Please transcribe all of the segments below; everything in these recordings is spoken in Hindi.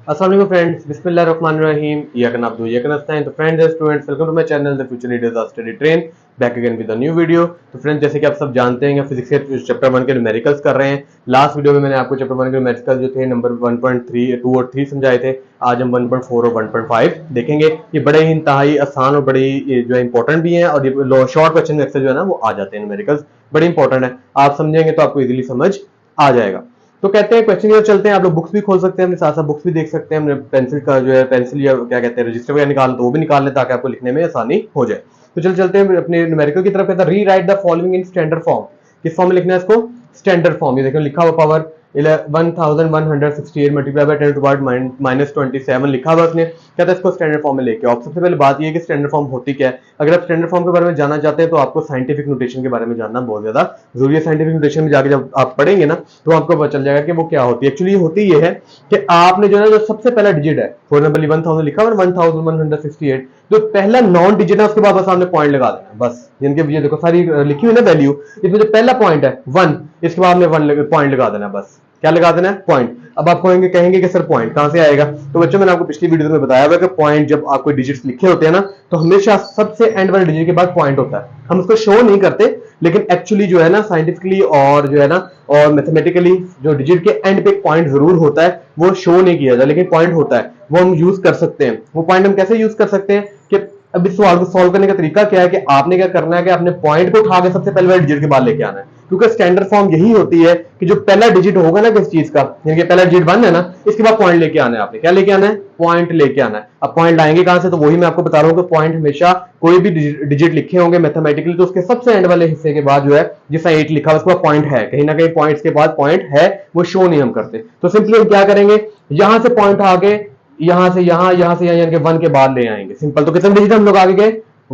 अस्सलाम वालेकुम फ्रेंड्स, बिस्मिल्लाहिर्रहमानिर्रहीम। इय्याका नअब्दु व इय्याका नस्तईन। तो friends and students, welcome to my channel the future leaders of study train, back again with a new video. तो फ्रेंड्स, जैसे कि आप सब जानते हैं, फिजिक्स के चैप्टर 1 के न्यूमेरिकल्स कर रहे हैं। लास्ट वीडियो में मैंने आपको चैप्टर 1 के न्यूमेरिकल्स जो थे नंबर 1.3, 2 और 3 समझाए थे। आज हम 1.4 और 1.5 देखेंगे। ये बड़े ही इंतहाई आसान और बड़ी जो है इंपॉर्टेंट भी हैं, और ये शॉर्ट क्वेश्चन में अक्सर जो है ना वो आ जाते हैं। न्यूमेरिकल्स बड़े इंपॉर्टेंट है, आप समझेंगे तो आपको इजीली समझ आ जाएगा। तो कहते हैं क्वेश्चन की चलते हैं। आप लोग बुक्स भी खोल सकते हैं, अपने साथ साथ बुक्स भी देख सकते हैं। हमने पेंसिल का जो है पेंसिल या क्या कहते हैं रजिस्टर वगैरह निकाल तो वो भी निकाल लें ताकि आपको लिखने में आसानी हो जाए। तो चलते हैं अपने न्यूमेरिकल की तरफ। कहता है rewrite the following in standard form. किस फॉर्म में लिखना है इसको? Standard form. ये देखो लिखा हुआ power 1168 multiply by 10 to power -27 लिखा हुआ उसने। कहता है इसको स्टैंडर्ड फॉर्म में लेके आओ। सबसे पहले बात ये है कि स्टैंडर्ड फॉर्म होती क्या है। अगर आप स्टैंडर्ड फॉर्म के बारे में जानना चाहते हैं तो आपको साइंटिफिक नोटेशन के बारे में जानना बहुत ज्यादा जरूरी है। साइंटिफिक नोटेशन में जाकर जब आप पढ़ेंगे ना तो आपको पता चल जाएगा कि वो क्या होती है। एक्चुअली होती ये है कि आपने जो है जो सबसे पहला डिजिट है, फॉर एग्जाम्पल 1000 लिखा हुआ 1168, जो पहला नॉन डिजिट है उसके बाद सामने पॉइंट लगा देना बस। जिनके ये देखो सारी लिखी हुई ना वैल्यू, इसमें जो पहला पॉइंट है 1, इसके बाद में 1 पॉइंट लगा देना बस। क्या लगा देना है? पॉइंट। अब आप कहेंगे कि सर पॉइंट कहां से आएगा? तो बच्चों मैंने आपको पिछली वीडियो में बताया हुआ कि पॉइंट जब आपको डिजिट्स लिखे होते हैं ना तो हमेशा सबसे एंड वाले डिजिट के बाद पॉइंट होता है। हम उसको शो नहीं करते, लेकिन एक्चुअली जो है ना साइंटिफिकली और जो है ना और मैथमेटिकली जो डिजिट के एंड पे पॉइंट जरूर होता है, वो शो नहीं किया जाता, लेकिन पॉइंट होता है, वो हम यूज कर सकते हैं। वो पॉइंट हम कैसे यूज कर सकते हैं कि अब इस सवाल को सॉल्व करने का तरीका क्या है कि आपने क्या करना है कि आपने पॉइंट को उठा के सबसे पहले वाले डिजिट के बाद लेके आना है। क्योंकि स्टैंडर्ड फॉर्म यही होती है कि जो पहला डिजिट होगा ना किस चीज का, यानी कि पहला डिजिट 1 है ना, इसके बाद पॉइंट लेके आना है। आपने क्या लेके आना है? पॉइंट लेके आना है। अब पॉइंट लाएंगे कहां से? तो वही मैं आपको बता रहा हूं कि पॉइंट हमेशा कोई भी डिजिट लिखे होंगे मैथमेटिकली तो उसके सबसे एंड वाले हिस्से के बाद जो है जिसका 8 लिखा है उसके बाद पॉइंट है, कहीं ना कहीं पॉइंट्स के बाद पॉइंट है, वो शो नहीं हम करते। तो सिंपली हम क्या करेंगे, यहां से पॉइंट आगे यहां से यहां यानी कि 1 के बाद ले आएंगे। सिंपल। तो कितने डिजिट हम लोग आगे गए?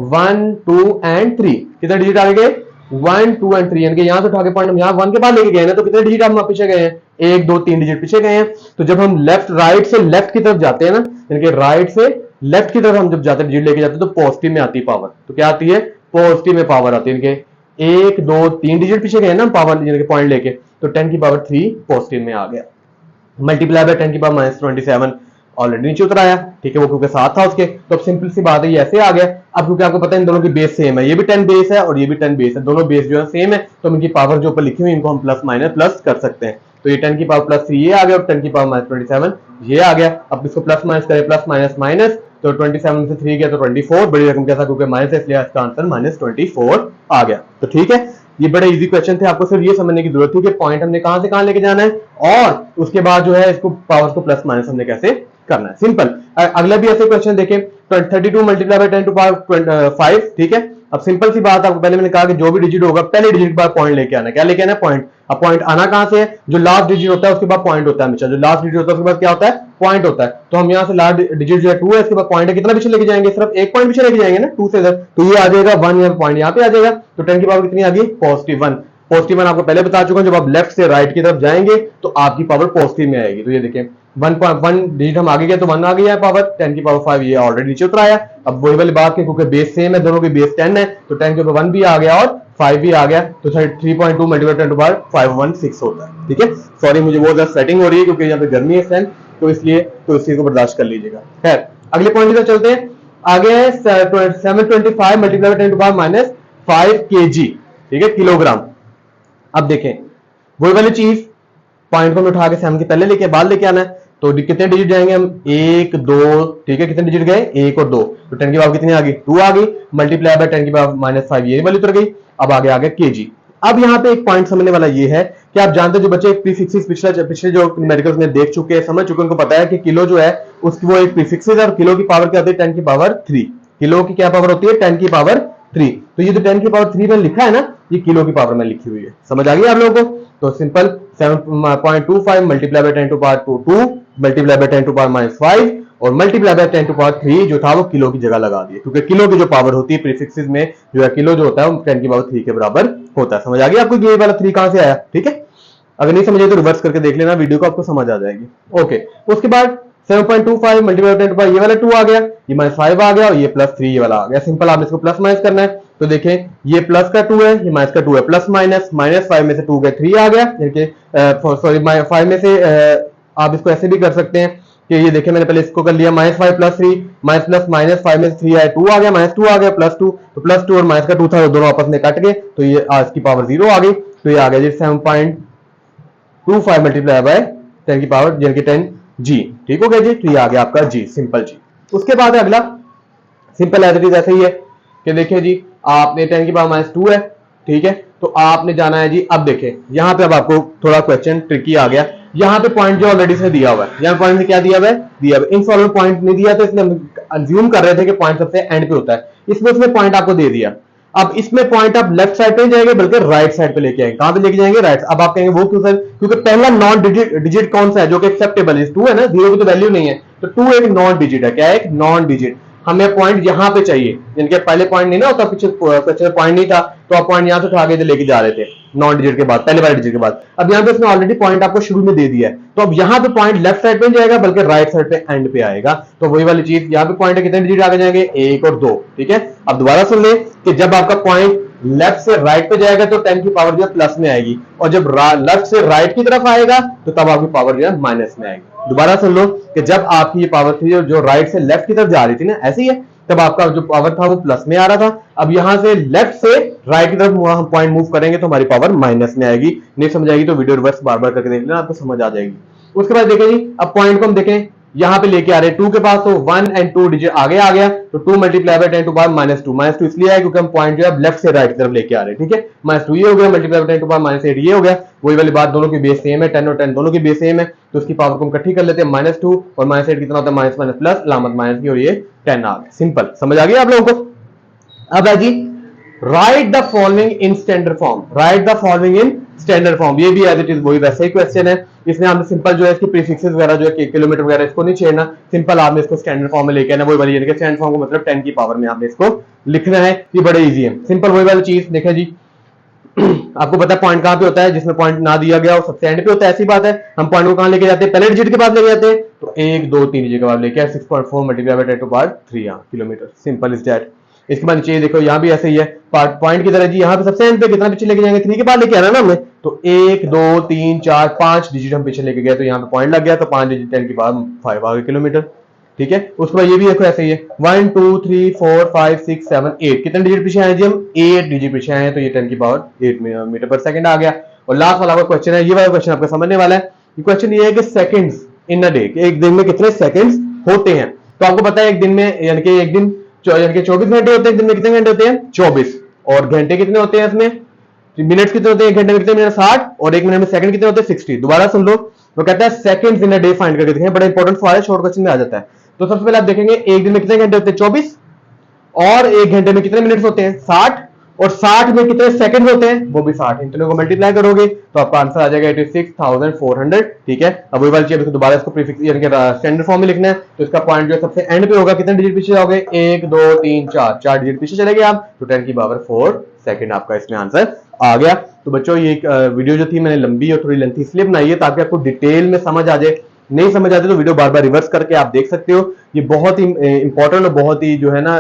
1 2 एंड 3। कितने डिजिट आगे गए? 1 2 एंड 3, यानी कि यहां से उठा के पॉइंट हम यहां 1 के बाद लेके गए ना, तो कितने डिजिट हम पीछे गए हैं? 1 2 3 डिजिट पीछे गए हैं। तो जब हम राइट से लेफ्ट की तरफ जाते हैं ना, यानी कि राइट से लेफ्ट की तरफ हम जब जाते हैं डिजिट लेके जाते हैं तो पॉजिटिव में आती है पावर। तो क्या आती है? पॉजिटिव में पावर आती है। यानी कि 1 2 3 डिजिट पीछे गए ना पावर, यानी कि पॉइंट लेके, तो 10 की पावर 3 पॉजिटिव में आ गया। मल्टीप्लाई बाय 10 की पावर -27 ऑलरेडी नीचे उतर आया, ठीक है, वो क्योंकि साथ था उसके। तो अब सिंपल सी बात है, ये ऐसे आ गया। अब क्योंकि आपको पता है इन दोनों की बेस सेम है, ये भी 10 बेस है और ये भी 10 बेस है, दोनों बेस जो है सेम है, तो इनकी पावर जो ऊपर लिखी हुई इनको हम प्लस माइनस प्लस कर सकते हैं। तो ये 10 की पावर +3 ये आ गया और 10 की पावर -27 ये आ गया। अब इसको प्लस माइनस करें, प्लस माइनस माइनस, तो 27 से 3 गया तो 24, बड़ी रकम के साथ क्योंकि माइनस है इसलिए इसका आंसर -24 आ गया। तो ठीक है, ये बड़े इजी क्वेश्चन थे। आपको सिर्फ ये समझने की जरूरत थी कि पॉइंट हमने कहां से कहां लेके जाना है और उसके बाद जो है इसको पावर को प्लस माइनस हमने कैसे करना है। सिंपल। अगला भी ऐसे क्वेश्चन देखें, 32 मल्टीप्लाई बाय 10 टू पावर 5, ठीक है। अब सिंपल सी बात, आपको पहले मैंने कहा कि जो भी डिजिट होगा पहले डिजिट के बाद पॉइंट लेके आना है। क्या लेके आना है? पॉइंट। अब पॉइंट आना कहां से है? जो लास्ट डिजिट होता है उसके बाद पॉइंट होता है हमेशा। जो लास्ट डिजिट होता है उसके बाद क्या होता है? पॉइंट होता है। तो हम यहां से लास्ट डिजिट जो है 2 है, इसके बाद पॉइंट है, कितना पीछे लेके जाएंगे? सिर्फ एक पॉइंट पीछे लेके जाएंगे ना 2 से इधर, तो ये आ जाएगा 1, यहाँ पॉइंट यहाँ पे आ जाएगा। तो 10 की पावर कितनी आ गई? +1। +1 आपको पहले बता चुका हूं, जब आप लेफ्ट से राइट की तरफ जाएंगे तो आपकी पावर पॉजिटिव में आएगी। तो ये देखिए 1.1 डिजिट हम आगे गए तो 1 आ गया है पावर, 10 की पावर 5 ये ऑलरेडी नीचे उतर आया। अब वही वाली बात है, क्योंकि बेस सेम है, दोनों की बेस 10 है, तो 10 के ऊपर 1 भी आ गया और 5 भी आ गया, तो 3.2 मल्टीप्लाई 10 टू पावर 516 होता है। ठीक है, सॉरी मुझे बहुत ज्यादा स्वेटिंग हो रही है क्योंकि यहाँ पे गर्मी है फैन, तो इसलिए तो इस चीज को बर्दाश्त कर लीजिएगा। खैर अगले पॉइंट की तरफ चलते हैं। आगे 725 मल्टीप्लाई 10 टू पावर -5 kg, ठीक है, किलोग्राम। अब देखें वही वाली चीज, पॉइंट को उठा के 7 के पहले लेके बाद लेके आना है। तो कितने डिजिट जाएंगे हम? 1 2, ठीक है, कितने डिजिट गए? 1 और 2, तो 10 की पावर कितनी आ गई? 2 आ गई। मल्टीप्लाई बाय 10 की पावर -5 ये वाली उतर गई। अब आगे आ गया केजी। अब यहाँ पे एक पॉइंट समझने वाला ये है कि आप जानते हैं जो बच्चे प्रीफिक्सेस पिछले जो न्यूमेरिकल्स में देख चुके हैं, समझ चुके हैं, उनको पता है कि किलो जो है उसकी वो एक प्रीफिक्सेस है और किलो की पावर क्या होती है? 10 की पावर 3। किलो की क्या पावर होती है? 10 की पावर 3। तो ये जो 10 की पावर 3 में लिखा है ना, ये किलो की पावर में लिखी हुई है। समझ आ गई आप लोगों को? तो simple 7.25 multiply by 10 to power 2 multiply by 10 to power -5 और मल्टीप्लाई बाय 10 टू पावर 3 जो था वो किलो की जगह लगा दिए, क्योंकि किलो की जो पावर होती है प्रीफिक्सेस में जो है किलो जो होता है वो 10 की पावर 3 के बराबर होता है। समझ आ गई आपको ये वाला 3 कहां से आया? ठीक है, अगर नहीं समझे तो रिवर्स करके देख लेना वीडियो को, आपको समझ आ जाएगी। ओके, उसके बाद 7.25 मल्टीप्लाई बाय 10 टू पावर ये वाला 2 आ गया, ये -5 आ गया और ये +3 ये वाला आ गया। सिंपल, आपने इसको प्लस माइनस करना है। तो देखें ये प्लस का 2 है, ये माइनस का 2 है, प्लस माइनस -5 में से 2 गए 3 आ गया, सॉरी 5 में से आप इसको ऐसे भी कर सकते हैं कि ये देखिए मैंने पहले इसको कर लिया -5 + 3, -5 में 3 आया 2 आ गया, -2 आ गया, +2, तो +2 और माइनस का 2 था, दोनों आपस में कट गए, तो ये आज की पावर 0 आ गई, तो ये आ गया जी 7.25 मल्टीप्लाई बाय 10 की पावर यानी कि 10 जी। ठीक हो गया जी, तो ये आ गया आपका जी, सिंपल जी। उसके बाद अगला सिंपल एज इट इज ऐसे ही है कि देखिए जी आपने 10 की पावर -2 है, ठीक है, तो आपने जाना है जी, अब देखें यहां पे अब आपको थोड़ा क्वेश्चन ट्रिकी आ गया, यहां पे पॉइंट जो ऑलरेडी से दिया हुआ है, यहां पॉइंट में क्या दिया हुआ है, दिया हुआ इन सॉल्व पॉइंट नहीं दिया, तो इसलिए हम अज्यूम कर रहे थे कि पॉइंट सबसे एंड पे होता है, इसमें उसने पॉइंट आपको दे दिया। अब इसमें पॉइंट आप लेफ्ट साइड पे जाएंगे बल्कि राइट साइड पे लेके आएंगे, कहां पे लेके जाएंगे, राइट। अब आप कहेंगे वो क्यों सर, क्योंकि पहला नॉन डिजिट कौन सा है जो कि एक्सेप्टेबल है, 2 है ना, 0 की तो वैल्यू नहीं है, तो 2 एक नॉन डिजिट है, क्या है, एक नॉन डिजिट। हमें पॉइंट यहां पे चाहिए, जिनके पहले पॉइंट नहीं ना होता, पीछे पॉइंट नहीं था, तो आप पॉइंट यहां से उठा के लेके जा रहे थे नॉन डिजिट के बाद, पहले वाले डिजिट के बाद। अब यहां पे उसने ऑलरेडी पॉइंट आपको शुरू में दे दिया है, तो अब यहां पे पॉइंट लेफ्ट साइड पे जाएगा बल्कि राइट साइड पे एंड पे आएगा, तो वही वाली चीज यहां पे पॉइंट कितने डिजिट आगे जाएंगे, 1 और 2, ठीक है। अब दोबारा सुन ले कि जब आपका पॉइंट लेफ्ट से राइट पे जाएगा तो 10 की पावर जो है प्लस में आएगी, और जब लेफ्ट से राइट की तरफ आएगा तो तब आपकी पावर जो है माइनस में आएगी। दोबारा सुन लो कि जब आपकी ये पावर थी जो राइट से लेफ्ट की तरफ जा रही थी ना, ऐसी है, तब आपका जो पावर था वो प्लस में आ रहा था। अब यहां से लेफ्ट से राइट की तरफ हम पॉइंट मूव करेंगे तो हमारी पावर माइनस में आएगी। नहीं समझ आएगी तो वीडियो रिवर्स बार बार करके देख लेना, आपको समझ आ जाएगी। उसके बाद देखें जी, अब पॉइंट को हम देखें यहां पे लेके आ रहे हैं 2 के पास, तो 1 और 2 डिजिट आगे आ गया, तो 2 मल्टीप्लाई बाय 10 टू पावर -2 इसलिए है क्योंकि हम पॉइंट जो है लेफ्ट से राइट की तरफ लेके आ रहे हैं, ठीक है। -2 ये हो गया, मल्टीप्लाई बाय 10 टू पावर -8 ये हो गया, वही वाली बात, दोनों की बेस सेम है, 10 और 10 दोनों की बेस सेम है, तो उसकी पावर को हम इकट्ठी कर लेते हैं, -2 और -8 कितना होता है, माइनस माइनस प्लस, अलामत माइनस की, और ये 10 आ गया। सिंपल, समझ आ गई आप लोगों को। अब है जी write the following in standard form, write the following in standard form, ये भी एज इट इज वही वैसे ही क्वेश्चन है, इसमें हमने सिंपल जो है इसकी प्रीफिक्सेस वगैरह जो है किलोमीटर वगैरह इसको नहीं छेड़ना, सिंपल आपने इसको स्टैंडर्ड फॉर्म में लेके आना, वही वाली यानी स्टैंडर्ड फॉर्म को मतलब 10 की पावर में आपने इसको लिखना है, ये बड़े इजी है, सिंपल वही वाली चीज। देखें जी आपको पता है पॉइंट कहां पे होता है, जिसमें पॉइंट ना दिया गया वो सबसे एंड पे होता है, ऐसी बात है। हम पॉइंट को कहां लेके जाते हैं, पहले डिजिट के पास लेके जाते हैं, तो 1 2 3 डिजिट के बाद लेके 6.4 multiply by 10 to power 3 kilometre, simple is that. इसके बाद नीचे देखो यहाँ भी ऐसे ही है, पॉइंट की तरह जी, यहाँ पे सबसे एंड पे कितना पीछे लेके जाएंगे, 3 के बाद लेके आना ना हमें, तो 1 2 3 4 5 डिजिट हम पीछे लेके गए, तो यहाँ पे पॉइंट लग गया, तो 5 डिजिट 10 की पावर 5 आ गए किलोमीटर, ठीक है। उसके बाद ये भी देखो ऐसे ही है, 1 2 3 4 5 6 7 8 कितने डिजिट पीछे आए जी, हम 8 डिजिट पीछे आए, तो ये 10 की पावर 8 मीटर पर सेकंड आ गया। और लास्ट वाला क्वेश्चन है, ये वाला क्वेश्चन आपका समझने वाला है। ये क्वेश्चन ये है कि सेकंड्स इन अ डे, एक दिन में कितने सेकंड्स होते हैं, तो आपको पता है एक दिन में यानी कि एक दिन यानी कि 24 घंटे होते हैं, दिन में कितने घंटे होते हैं, 24, और घंटे कितने होते हैं इसमें, मिनट्स कितने होते हैं, एक घंटे में कितने मिनट, 60, और एक मिनट में सेकंड कितने होते हैं, 60। दोबारा सुन लो, वो कहता है seconds in a day find करके देखें, बड़ा इंपॉर्टेंट सवाल है, शॉर्ट क्वेश्चन में आ जाता है। तो सबसे पहले आप देखेंगे एक दिन में कितने घंटे होते हैं, 24, और एक घंटे में कितने मिनट्स होते हैं, 60, और 60 में कितने सेकंड होते हैं, वो भी 60, इन दोनों को मल्टीप्लाई करोगे तो आपका आंसर आ जाएगा 86,400, ठीक है। अब वही वाली चीज दोबारा इसको प्रीफिक्स यानी कि स्टैंडर्ड फॉर्म में लिखना है, तो इसका पॉइंट जो सबसे एंड पे होगा, कितने डिजिट पीछे जाओगे, 1 2 3 4 डिजिट पीछे चले गए आप, तो 10 की पावर 4 सेकंड आपका इसमें आंसर आ गया। तो बच्चों ये वीडियो जो थी मैंने लंबी और थोड़ी लेंथी इसलिए बनाई है ताकि आपको डिटेल में समझ आ जाए, नहीं समझ आते तो वीडियो बार बार रिवर्स करके आप देख सकते हो। ये बहुत ही इंपॉर्टेंट और बहुत ही जो है ना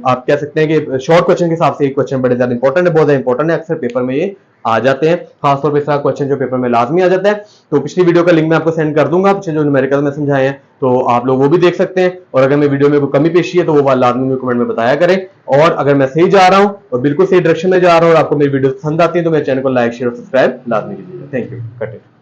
आप कह सकते हैं कि शॉर्ट क्वेश्चन के हिसाब से एक क्वेश्चन बड़े ज्यादा इंपॉर्टेंट है, बहुत ज्यादा इंपॉर्टेंट है, अक्सर पेपर में ये आ जाते हैं, खासतौर पर इसका क्वेश्चन जो पेपर में लाजमी आ जाता है। तो पिछली वीडियो का लिंक मैं आपको सेंड कर दूंगा, पिछले जो न्यूमेरिकल में समझाए हैं, तो आप लोग वो भी देख सकते हैं। और अगर मैं वीडियो में कोई कमी पेशी है तो वो लाजमी कमेंट में बताया करें। और अगर मैं सही जा रहा हूं और बिल्कुल सही डायरेक्शन में जा रहा हूं और आपको मेरी वीडियो पसंद आती है तो मेरे चैनल को लाइक शेयर और सब्सक्राइब लाजमी कीजिएगा। Thank you. Cut it.